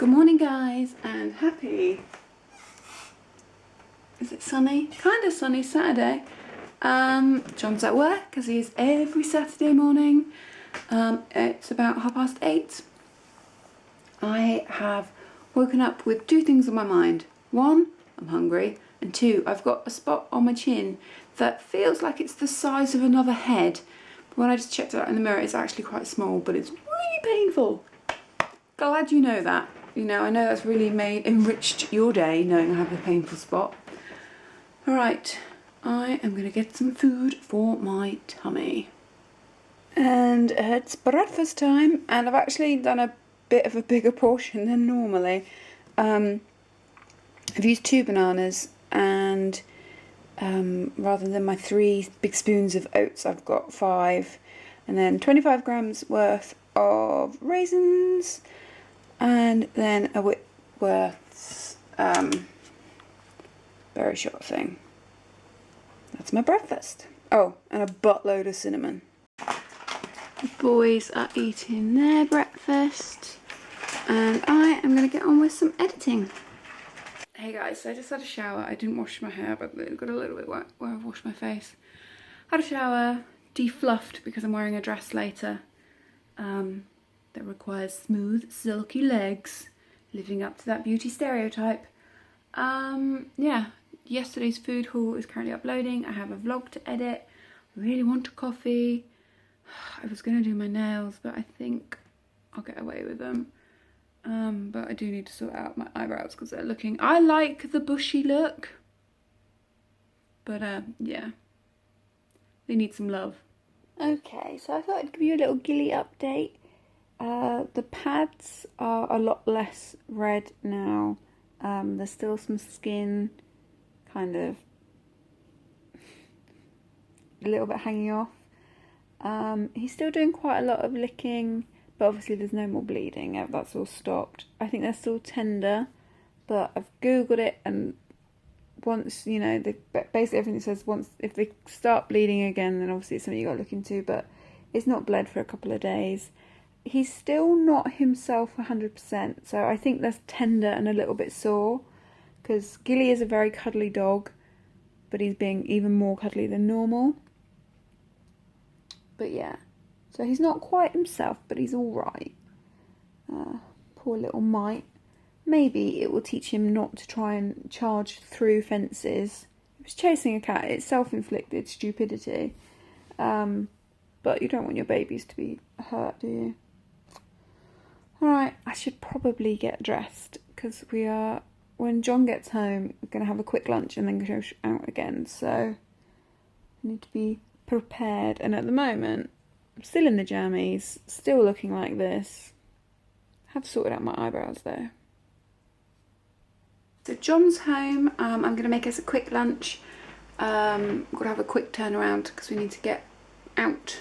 Good morning guys, and happy, is it sunny? Kind of sunny Saturday. John's at work because he is every Saturday morning. It's about 8:30. I have woken up with two things on my mind. One, I'm hungry, and two, I've got a spot on my chin that feels like it's the size of another head. But when I just checked it out in the mirror, it's actually quite small, but it's really painful. Glad you know that. You know, I know that's really enriched your day, knowing I have a painful spot. Alright, I am going to get some food for my tummy. And it's breakfast time, and I've actually done a bit of a bigger portion than normally. I've used 2 bananas, and rather than my 3 big spoons of oats, I've got 5. And then 25 grams worth of raisins. And then a Whitworth's berry shot thing. That's my breakfast. Oh, and a buttload of cinnamon. The boys are eating their breakfast, and I am going to get on with some editing. Hey guys, so I just had a shower. I didn't wash my hair, but it got a little bit wet where I've washed my face. Had a shower, defluffed because I'm wearing a dress later. That requires smooth, silky legs, living up to that beauty stereotype. Yeah, yesterday's food haul is currently uploading. I have a vlog to edit. I really want a coffee. I was going to do my nails, but I think I'll get away with them. But I do need to sort out my eyebrows because they're looking... I like the bushy look. But yeah, they need some love. Okay, so I thought I'd give you a little Gilly update. The pads are a lot less red now. There's still some skin kind of a little bit hanging off. He's still doing quite a lot of licking, but obviously there's no more bleeding. That's all stopped. I think they're still tender, but I've googled it, and once, you know, basically everything says if they start bleeding again, then obviously it's something you got to look into, but it's not bled for a couple of days. He's still not himself 100%, so I think that's tender and a little bit sore, because Gilly is a very cuddly dog, but he's being even more cuddly than normal. But yeah, so he's not quite himself, but he's alright. Poor little mite. Maybe it will teach him not to try and charge through fences. He was chasing a cat. It's self-inflicted stupidity. But you don't want your babies to be hurt, do you? Alright, I should probably get dressed, because when John gets home, we're going to have a quick lunch and then go out again. So I need to be prepared. And at the moment, I'm still in the jammies, still looking like this. Have sorted out my eyebrows though. So John's home. I'm going to make us a quick lunch. We're going to have a quick turnaround because we need to get out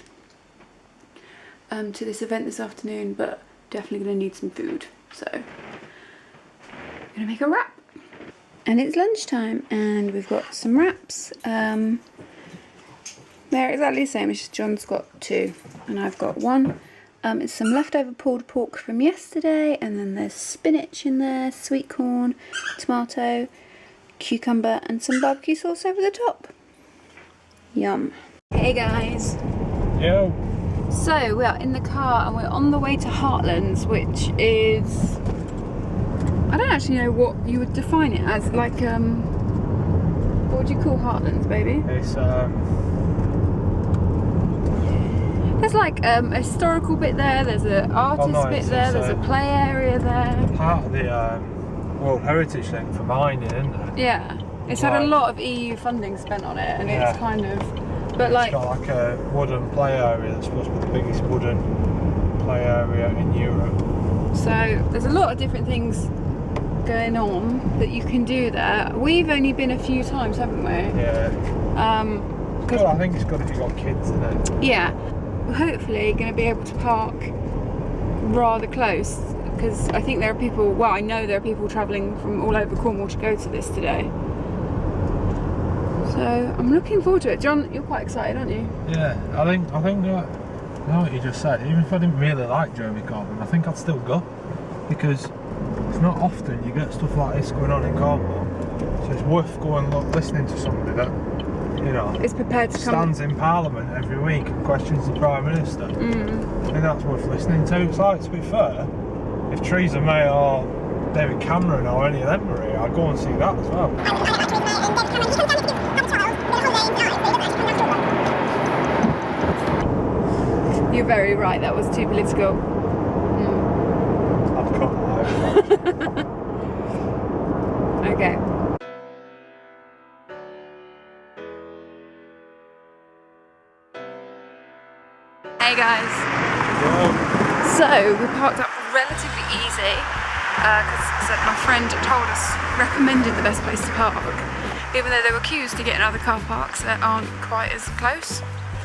to this event this afternoon, but definitely going to need some food. So I'm going to make a wrap. And it's lunchtime, and we've got some wraps. They're exactly the same, it's just John's got 2 and I've got 1. It's some leftover pulled pork from yesterday, and then there's spinach in there, sweet corn, tomato, cucumber, and some barbecue sauce over the top. Yum. Hey guys. Yo. So we are in the car and we're on the way to Heartlands, which is... I don't actually know what you would define it as. Like, what would you call Heartlands, baby? It's There's like a historical bit there, there's an artist bit there, there's a play area there. Part of the World Heritage thing for mining, isn't it? Yeah, it's had a lot of EU funding spent on it, and it's kind of, but it's got like a wooden play area that's supposed to be the biggest wooden play area in Europe. So there's a lot of different things going on that you can do there. We've only been a few times, haven't we? Yeah. Well, I think it's good if you've got kids, isn't it? Yeah. We're hopefully going to be able to park rather close, because I think there are people, well, I know there are people travelling from all over Cornwall to go to this today. So I'm looking forward to it. John, you're quite excited, aren't you? Yeah, I think what you just said, even if I didn't really like Jeremy Corbyn, I think I'd still go, because It's not often you get stuff like this going on in Cornwall, so it's worth going listening to somebody that, you know, It's prepared to stands in Parliament every week and questions the Prime Minister. I think that's worth listening to. It's like, to be fair, if Theresa May or David Cameron or any of them were here, I'd go and see that as well. You're very right, that was too political. I'd cut that out. Okay. Hey guys. So we parked up relatively easy because my friend told us, recommended the best place to park, even though there were queues to get in other car parks that aren't quite as close.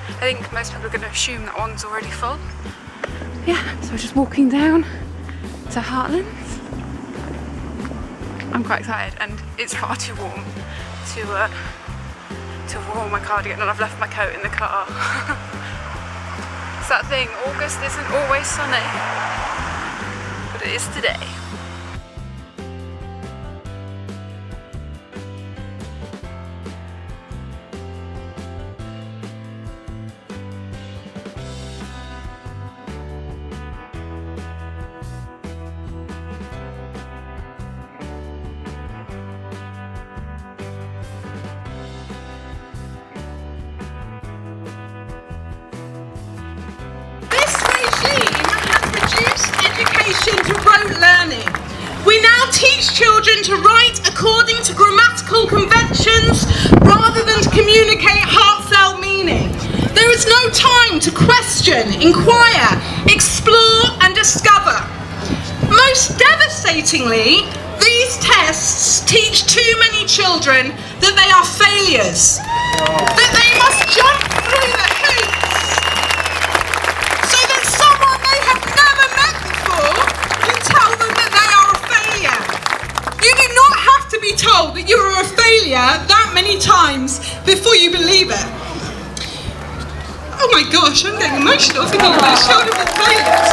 I think most people are going to assume that one's already full. Yeah, so we're just walking down to Heartlands. I'm quite excited, and it's far too warm to warm my cardigan, and I've left my coat in the car. It's that thing, August isn't always sunny, but it is today. To rote learning. We now teach children to write according to grammatical conventions rather than to communicate heartfelt meaning. There is no time to question, inquire, explore and discover. Most devastatingly, these tests teach too many children that they are failures, that they must jump through the hoops so that someone they have never met before can tell them that they are a failure. You do not have to be told that you are a failure that many times before you believe it. Oh my gosh, I'm getting emotional thinking of those children with failures.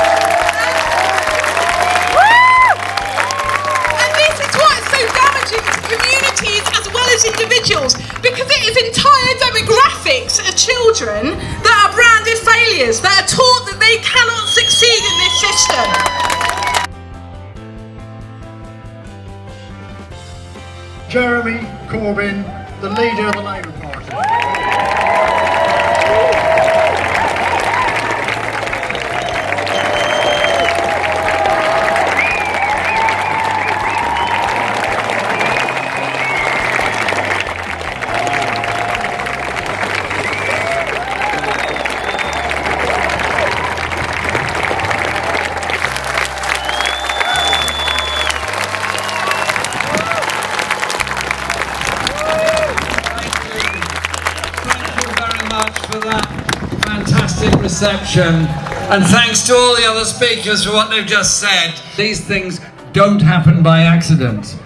And this is what's so damaging to communities as well as individuals, because it is entire demographics of children that are branded failures, that are taught that they cannot succeed in this system. Jeremy Corbyn, the leader of the Labour Party. For that fantastic reception, and thanks to all the other speakers for what they've just said. These things don't happen by accident.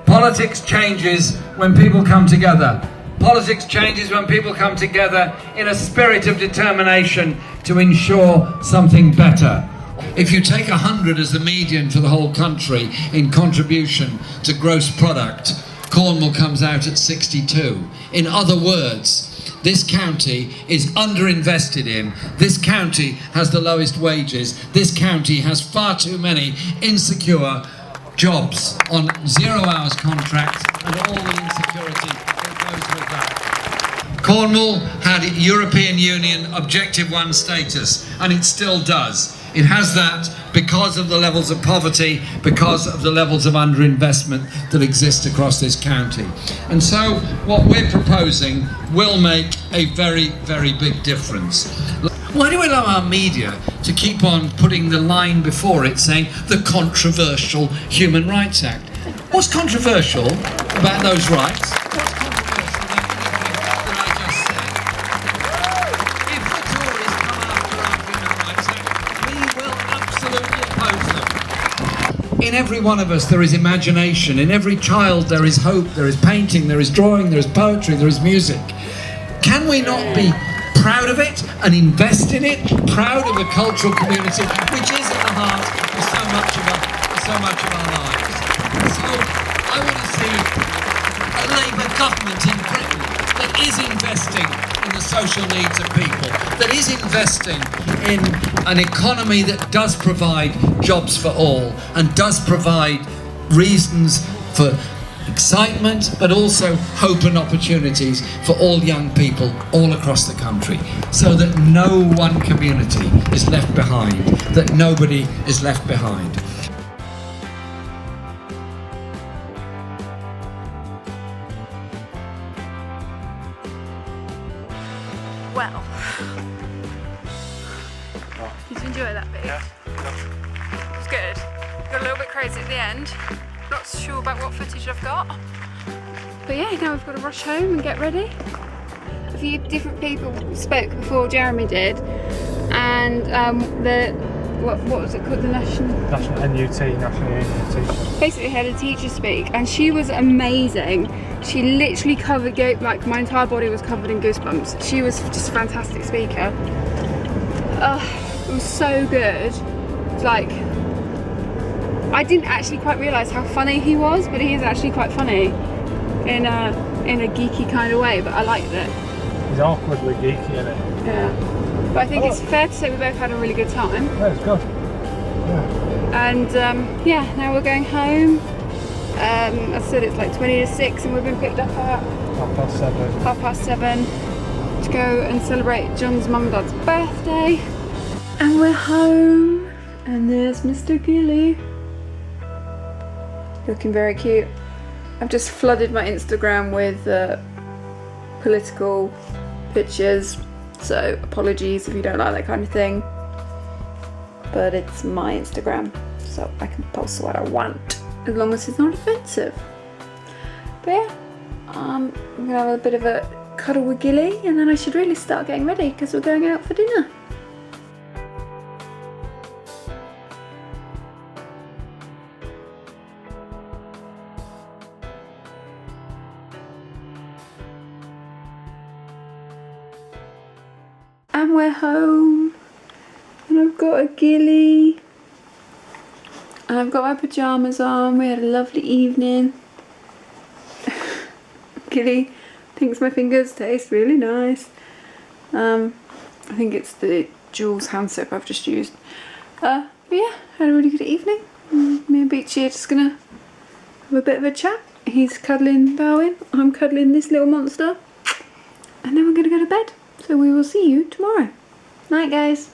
Politics changes when people come together. Politics changes when people come together in a spirit of determination to ensure something better. If you take 100 as the median for the whole country in contribution to gross product, Cornwall comes out at 62. In other words, this county is underinvested in. This county has the lowest wages. This county has far too many insecure jobs on 0 hours contracts and all the insecurity that goes with that. Cornwall had European Union Objective 1 status, and it still does. It has that because of the levels of poverty, because of the levels of underinvestment that exist across this county. And so what we're proposing will make a very, very big difference. Why do we allow our media to keep on putting the line before it saying the controversial Human Rights Act? What's controversial about those rights? What's controversial about anything that I just said? If the Tories come after our Human Rights Act, we will absolutely oppose them. In every one of us there is imagination. In every child there is hope, there is painting, there is drawing, there is poetry, there is music. Can we not be proud of it and invest in it, proud of a cultural community which is at the heart of so much of our lives? So I want to see a Labour government in Britain that is investing in the social needs of people, that is investing in an economy that does provide jobs for all and does provide reasons for excitement, but also hope and opportunities for all young people all across the country, so that no one community is left behind, that nobody is left behind. Well, did you enjoy that bit? Yeah. It was good. Got a little bit crazy at the end. Not sure about what footage I've got. But yeah, now we've got to rush home and get ready. A few different people spoke before Jeremy did, and what was it called? The National NUT, National Union Teacher. Basically had a teacher speak, and she was amazing. She literally covered, like my entire body was covered in goosebumps. She was just a fantastic speaker. It was so good. It's like, I didn't actually quite realise how funny he was, but he is actually quite funny in a geeky kind of way, but I liked it. He's awkwardly geeky, isn't he? Yeah. But I think it's fair to say we both had a really good time. Yeah, it's good. Yeah. And yeah, now we're going home. As I said, it's like 20 to 6 and we've been picked up at 7:30 to go and celebrate John's mum and dad's birthday. And we're home, and there's Mr. Gilly. Looking very cute. I've just flooded my Instagram with political pictures, so apologies if you don't like that kind of thing. But it's my Instagram, so I can post what I want, as long as it's not offensive. But yeah, I'm gonna have a bit of a cuddle with Gilly, and then I should really start getting ready because we're going out for dinner. And we're home, and I've got a Gilly, and I've got my pyjamas on. We had a lovely evening. Gilly thinks my fingers taste really nice. I think it's the Jules hand soap I've just used. But yeah, had a really good evening. Me and Beachy are just gonna have a bit of a chat. He's cuddling Darwin, I'm cuddling this little monster, and then we're gonna go to bed. So we will see you tomorrow. Night, guys.